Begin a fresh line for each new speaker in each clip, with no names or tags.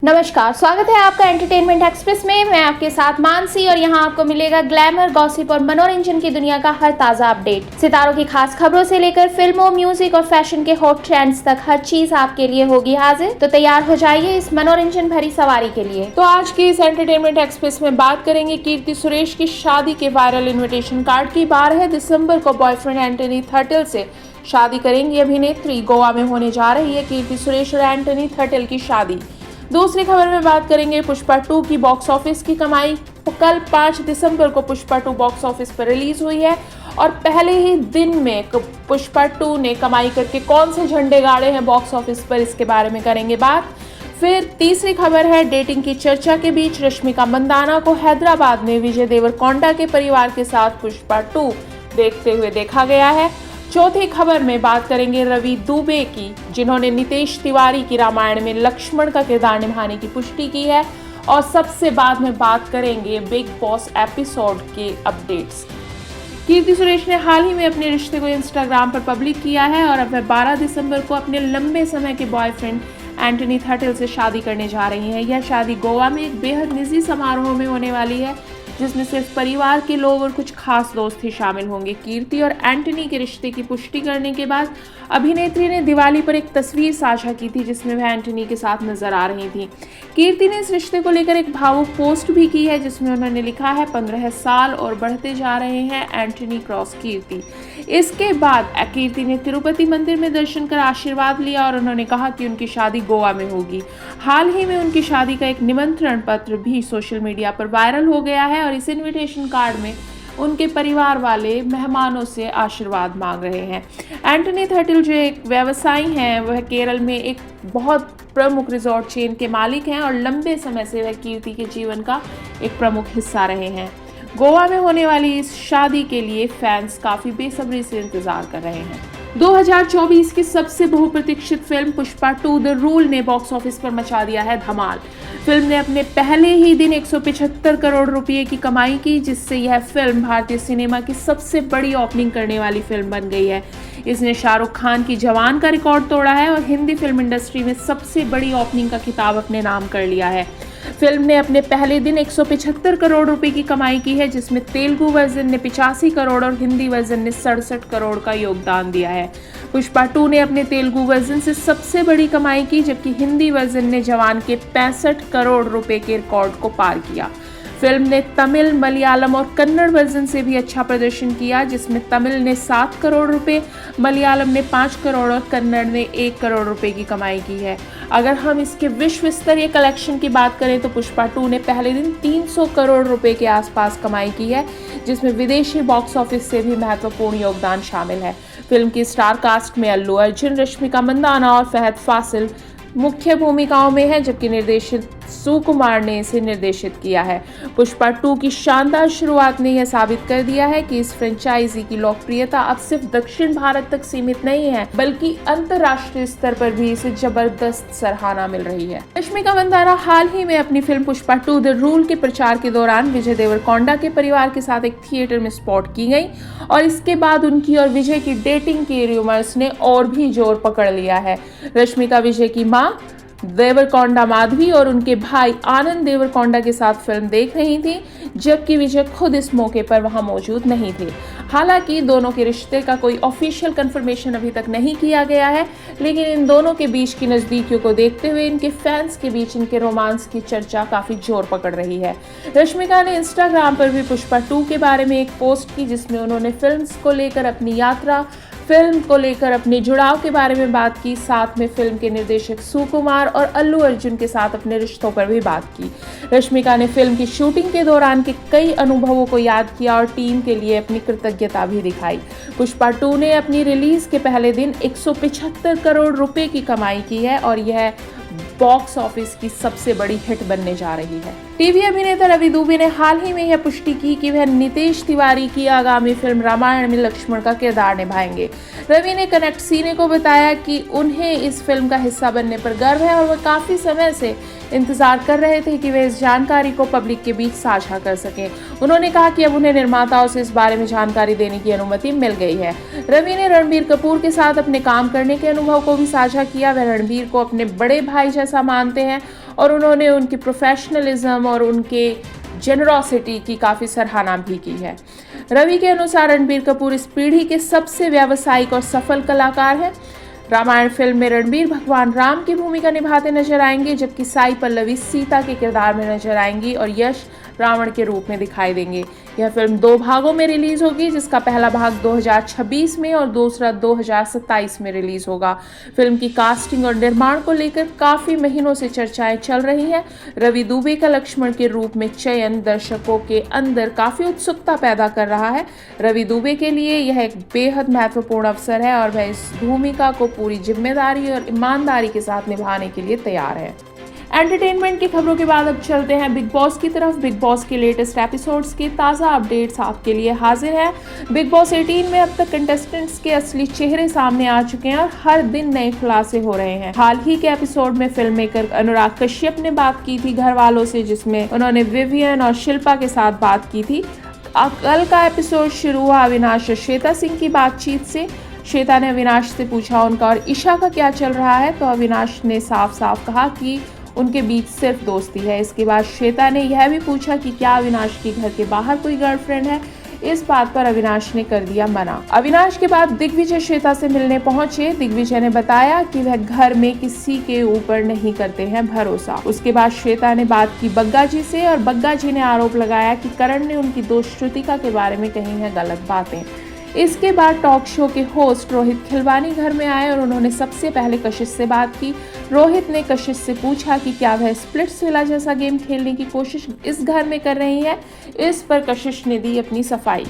नमस्कार, स्वागत है आपका एंटरटेनमेंट एक्सप्रेस में। मैं आपके साथ मानसी और यहाँ आपको मिलेगा ग्लैमर, गॉसिप और मनोरंजन की दुनिया का हर ताजा अपडेट। सितारों की खास खबरों से लेकर फिल्मों, म्यूजिक और फैशन के हॉट ट्रेंड्स तक हर चीज आपके लिए होगी हाजिर। तो तैयार हो जाइए इस मनोरंजन भरी सवारी के लिए।
तो आज की इस एंटरटेनमेंट एक्सप्रेस में बात करेंगे कीर्ति सुरेश की शादी के वायरल इन्विटेशन कार्ड की। 12 दिसंबर को बॉयफ्रेंड एंटनी थर्टेल से शादी करेंगी अभिनेत्री। गोवा में होने जा रही है कीर्ति सुरेश और एंटनी थर्टेल की शादी। दूसरी खबर में बात करेंगे पुष्पा 2 की बॉक्स ऑफिस की कमाई। कल 5 दिसंबर को पुष्पा 2 बॉक्स ऑफिस पर रिलीज हुई है और पहले ही दिन में पुष्पा 2 ने कमाई करके कौन से झंडे गाड़े हैं बॉक्स ऑफिस पर, इसके बारे में करेंगे बात। फिर तीसरी खबर है डेटिंग की चर्चा के बीच रश्मिका मंदाना को हैदराबाद में विजय देवरकोंडा के परिवार के साथ पुष्पा 2 देखते हुए देखा गया है। चौथी खबर में बात करेंगे रवि दुबे की, जिन्होंने नितेश तिवारी की रामायण में लक्ष्मण का किरदार निभाने की पुष्टि की है। और सबसे बाद में बात करेंगे बिग बॉस एपिसोड के अपडेट्स। कीर्ति सुरेश ने हाल ही में अपने रिश्ते को इंस्टाग्राम पर पब्लिक किया है और अब वह 12 दिसंबर को अपने लंबे समय के बॉयफ्रेंड एंटनी थर्टेल से शादी करने जा रही हैं। यह शादी गोवा में एक बेहद निजी समारोह में होने वाली है, जिसमें सिर्फ परिवार के लोग और कुछ खास दोस्त ही शामिल होंगे। कीर्ति और एंटनी के रिश्ते की पुष्टि करने के बाद अभिनेत्री ने दिवाली पर एक तस्वीर साझा की थी, जिसमें वह एंटनी के साथ नजर आ रही थी। कीर्ति ने इस रिश्ते को लेकर एक भावुक पोस्ट भी की है, जिसमें उन्होंने लिखा है 15 साल और बढ़ते जा रहे हैं एंटनी क्रॉस कीर्ति। इसके बाद कीर्ति ने तिरुपति मंदिर में दर्शन कर आशीर्वाद लिया और उन्होंने कहा कि उनकी शादी गोवा में होगी। हाल ही में उनकी शादी का एक निमंत्रण पत्र भी सोशल मीडिया पर वायरल हो गया है और इस इन्विटेशन कार्ड में उनके परिवार वाले मेहमानों से आशीर्वाद मांग रहे हैं। एंटनी थर्टेल जो एक व्यवसायी हैं, वह केरल में एक बहुत प्रमुख रिजॉर्ट चेन के मालिक हैं और लंबे समय से वह कीर्ति के जीवन का एक प्रमुख हिस्सा रहे हैं। गोवा में होने वाली इस शादी के लिए फैंस काफी बेसब्री से इंतजार कर रहे हैं। 2024 की सबसे बहुप्रतीक्षित फिल्म पुष्पा 2 द रूल ने बॉक्स ऑफिस पर मचा दिया है धमाल। फिल्म ने अपने पहले ही दिन 175 करोड़ रुपए की कमाई की, जिससे यह फिल्म भारतीय सिनेमा की सबसे बड़ी ओपनिंग करने वाली फिल्म बन गई है। इसने शाहरुख खान की जवान का रिकॉर्ड तोड़ा है और हिंदी फिल्म इंडस्ट्री में सबसे बड़ी ओपनिंग का खिताब अपने नाम कर लिया है। फिल्म ने अपने पहले दिन 175 करोड़ रुपए की कमाई की है, जिसमें तेलुगु वर्जन ने 85 करोड़ और हिंदी वर्जन ने 67 करोड़ का योगदान दिया है। पुष्पा 2 ने अपने तेलुगु वर्जन से सबसे बड़ी कमाई की, जबकि हिंदी वर्जन ने जवान के 65 करोड़ रुपए के रिकॉर्ड को पार किया। फिल्म ने तमिल, मलयालम और कन्नड़ वर्जन से भी अच्छा प्रदर्शन किया, जिसमें तमिल ने 7 करोड़ रुपए, मलयालम ने 5 करोड़ और कन्नड़ ने 1 करोड़ रुपए की कमाई की है। अगर हम इसके विश्व स्तरीय कलेक्शन की बात करें तो पुष्पा 2 ने पहले दिन 300 करोड़ रुपए के आसपास कमाई की है, जिसमें विदेशी बॉक्स ऑफिस से भी महत्वपूर्ण योगदान शामिल है। फिल्म की स्टार कास्ट में अल्लू अर्जुन, रश्मिका मंदाना और फहद फासिल मुख्य भूमिकाओं में है, जबकि निर्देशित सुकुमार ने इसे निर्देशित किया है। पुष्पा 2 की शानदार शुरुआत ने यह साबित कर दिया है कि इस फ्रेंचाइजी की लोकप्रियता अब सिर्फ दक्षिण भारत तक सीमित नहीं है, बल्कि अंतर्राष्ट्रीय स्तर पर भी इसे जबरदस्त सराहना मिल रही है। रश्मिका मंदाना हाल ही में अपनी फिल्म पुष्पा 2 द रूल के प्रचार के दौरान विजय देवरकोंडा के परिवार के साथ एक थिएटर में स्पॉट की गई और इसके बाद उनकी और विजय की डेटिंग के रूमर्स ने और भी जोर पकड़ लिया है। रश्मिका विजय की मां देवरकोंडा माधवी और उनके भाई आनंद देवरकोंडा के साथ फिल्म देख रही थी, जबकि विजय खुद इस मौके पर वहां मौजूद नहीं थे। हालांकि दोनों के रिश्ते का कोई ऑफिशियल कंफर्मेशन अभी तक नहीं किया गया है, लेकिन इन दोनों के बीच की नजदीकियों को देखते हुए इनके फैंस के बीच इनके रोमांस की चर्चा काफी जोर पकड़ रही है। रश्मिका ने इंस्टाग्राम पर भी पुष्पा 2 के बारे में एक पोस्ट की, जिसमें उन्होंने फिल्म को लेकर अपनी यात्रा, फिल्म को लेकर अपने जुड़ाव के बारे में बात की, साथ में फिल्म के निर्देशक सुकुमार और अल्लू अर्जुन के साथ अपने रिश्तों पर भी बात की। रश्मिका ने फिल्म की शूटिंग के दौरान के कई अनुभवों को याद किया और टीम के लिए अपनी कृतज्ञता भी दिखाई। पुष्पा 2 ने अपनी रिलीज के पहले दिन 175 करोड़ रुपए की कमाई की है और यह बॉक्स ऑफिस की सबसे बड़ी हिट बनने जा रही है। टीवी अभिनेता रवि दुबे ने हाल ही में यह पुष्टि की कि वह नितेश तिवारी की आगामी फिल्म रामायण में लक्ष्मण का किरदार निभाएंगे। रवि ने कनेक्ट सीने को बताया कि उन्हें इस फिल्म का हिस्सा बनने पर गर्व है और वह काफी समय से इंतजार कर रहे थे कि वे इस जानकारी को पब्लिक के बीच साझा कर सकें। उन्होंने कहा कि अब उन्हें निर्माताओं से इस बारे में जानकारी देने की अनुमति मिल गई है। रवि ने रणबीर कपूर के साथ अपने काम करने के अनुभव को भी साझा किया। वह रणबीर को अपने बड़े भाई जैसे ऐसा मानते हैं और उन्होंने उनकी प्रोफेशनलिज्म और उनके जेनरॉसिटी की काफ़ी सराहना भी की है। रवि के अनुसार रणबीर कपूर इस पीढ़ी के सबसे व्यावसायिक और सफल कलाकार हैं। रामायण फिल्म में रणबीर भगवान राम की भूमिका निभाते नजर आएंगे, जबकि साई पल्लवी सीता के किरदार में नजर आएंगी और यश रावण के रूप में दिखाई देंगे। यह फिल्म 2 भागों में रिलीज होगी, जिसका पहला भाग 2026 में और दूसरा 2027 में रिलीज होगा। फिल्म की कास्टिंग और निर्माण को लेकर काफी महीनों से चर्चाएं चल रही हैं। रवि दुबे का लक्ष्मण के रूप में चयन दर्शकों के अंदर काफी उत्सुकता पैदा कर रहा है। रवि दुबे के लिए यह एक बेहद महत्वपूर्ण अवसर है और वह इस भूमिका को पूरी जिम्मेदारी और ईमानदारी के साथ निभाने के लिए तैयार है। एंटरटेनमेंट की खबरों के बाद अब चलते हैं बिग बॉस की तरफ। बिग बॉस के लेटेस्ट एपिसोड्स के ताज़ा अपडेट्स आपके लिए हाजिर है। बिग बॉस 18 में अब तक कंटेस्टेंट्स के असली चेहरे सामने आ चुके हैं और हर दिन नए खुलासे हो रहे हैं। हाल ही के एपिसोड में फिल्म मेकर अनुराग कश्यप ने बात की थी घर वालों से, जिसमें उन्होंने विवियन और शिल्पा के साथ बात की थी। कल का एपिसोड शुरू हुआ अविनाश और श्वेता सिंह की बातचीत से। श्वेता ने अविनाश से पूछा उनका और ईशा का क्या चल रहा है, तो अविनाश ने साफ साफ कहा कि उनके बीच सिर्फ दोस्ती है। इसके बाद श्वेता ने यह भी पूछा कि क्या अविनाश के घर के बाहर कोई गर्लफ्रेंड है। इस बात पर अविनाश ने कर दिया मना। अविनाश के बाद दिग्विजय श्वेता से मिलने पहुंचे। दिग्विजय ने बताया कि वह घर में किसी के ऊपर नहीं करते हैं भरोसा। उसके बाद श्वेता ने बात की बग्गा जी से और बग्गा जी ने आरोप लगाया कि करण ने उनकी दोस्त श्रुतिका के बारे में कही हैं गलत बातें। इसके बाद टॉक शो के होस्ट रोहित खिलवानी घर में आए और उन्होंने सबसे पहले कशिश से बात की। रोहित ने कशिश से पूछा कि क्या वह स्प्लिट्स विला जैसा गेम खेलने की कोशिश इस घर में कर रही है। इस पर कशिश ने दी अपनी सफाई।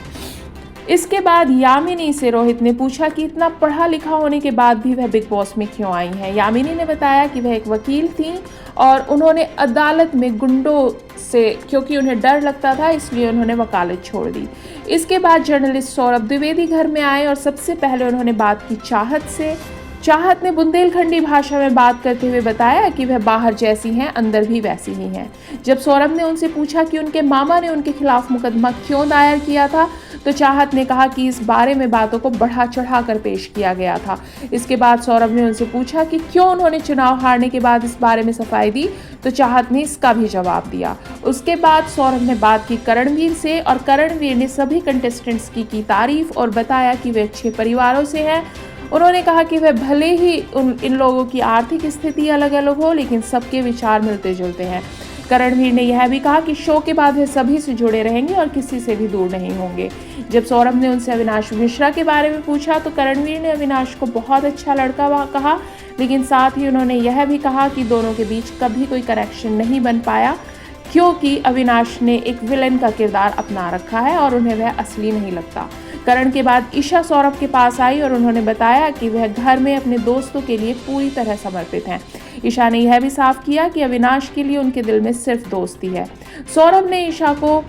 इसके बाद यामिनी से रोहित ने पूछा कि इतना पढ़ा लिखा होने के बाद भी वह बिग बॉस में क्यों आई हैं। यामिनी ने बताया कि वह एक वकील थी और उन्होंने अदालत में गुंडों से, क्योंकि उन्हें डर लगता था, इसलिए उन्होंने वकालत छोड़ दी। इसके बाद जर्नलिस्ट सौरभ द्विवेदी घर में आए और सबसे पहले उन्होंने बात की चाहत से। चाहत ने बुंदेलखंडी भाषा में बात करते हुए बताया कि वह बाहर जैसी हैं अंदर भी वैसी ही हैं। जब सौरभ ने उनसे पूछा कि उनके मामा ने उनके खिलाफ मुकदमा क्यों दायर किया था, तो चाहत ने कहा कि इस बारे में बातों को बढ़ा चढ़ा कर पेश किया गया था। इसके बाद सौरभ ने उनसे पूछा कि क्यों उन्होंने चुनाव हारने के बाद इस बारे में सफाई दी, तो चाहत ने इसका भी जवाब दिया। उसके बाद सौरभ ने बात की करणवीर से और करणवीर ने सभी कंटेस्टेंट्स की तारीफ और बताया कि वे अच्छे परिवारों से हैं। उन्होंने कहा कि वह भले ही इन लोगों की आर्थिक स्थिति अलग अलग हो, लेकिन सबके विचार मिलते जुलते हैं। करणवीर ने यह भी कहा कि शो के बाद वे सभी से जुड़े रहेंगे और किसी से भी दूर नहीं होंगे। जब सौरभ ने उनसे अविनाश मिश्रा के बारे में पूछा, तो करणवीर ने अविनाश को बहुत अच्छा लड़का कहा, लेकिन साथ ही उन्होंने यह भी कहा कि दोनों के बीच कभी कोई कनेक्शन नहीं बन पाया, क्योंकि अविनाश ने एक विलन का किरदार अपना रखा है और उन्हें वह असली नहीं लगता। करण के बाद ईशा सौरभ के पास आई और उन्होंने बताया कि वह घर में अपने दोस्तों के लिए पूरी तरह समर्पित हैं। ईशा ने यह भी साफ किया कि अविनाश के लिए उनके दिल में सिर्फ दोस्ती है। सौरभ ने ईशा को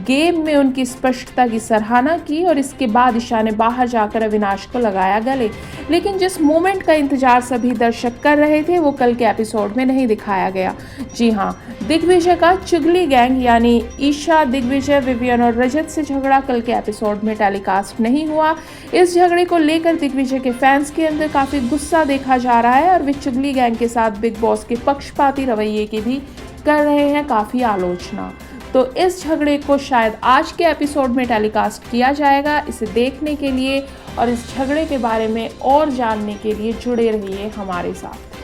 गेम में उनकी स्पष्टता की सराहना की और इसके बाद ईशा ने बाहर जाकर अविनाश को लगाया गले। लेकिन जिस मोमेंट का इंतजार सभी दर्शक कर रहे थे वो कल के एपिसोड में नहीं दिखाया गया। जी हाँ, दिग्विजय का चुगली गैंग यानी ईशा, दिग्विजय, विवियन और रजत से झगड़ा कल के एपिसोड में टेलीकास्ट नहीं हुआ। इस झगड़े को लेकर दिग्विजय के फैंस के अंदर काफी गुस्सा देखा जा रहा है और वे चुगली गैंग के साथ बिग बॉस के पक्षपाती रवैये की भी कर रहे हैं काफी आलोचना। तो इस झगड़े को शायद आज के एपिसोड में टेलीकास्ट किया जाएगा। इसे देखने के लिए और इस झगड़े के बारे में और जानने के लिए जुड़े रहिए हमारे साथ।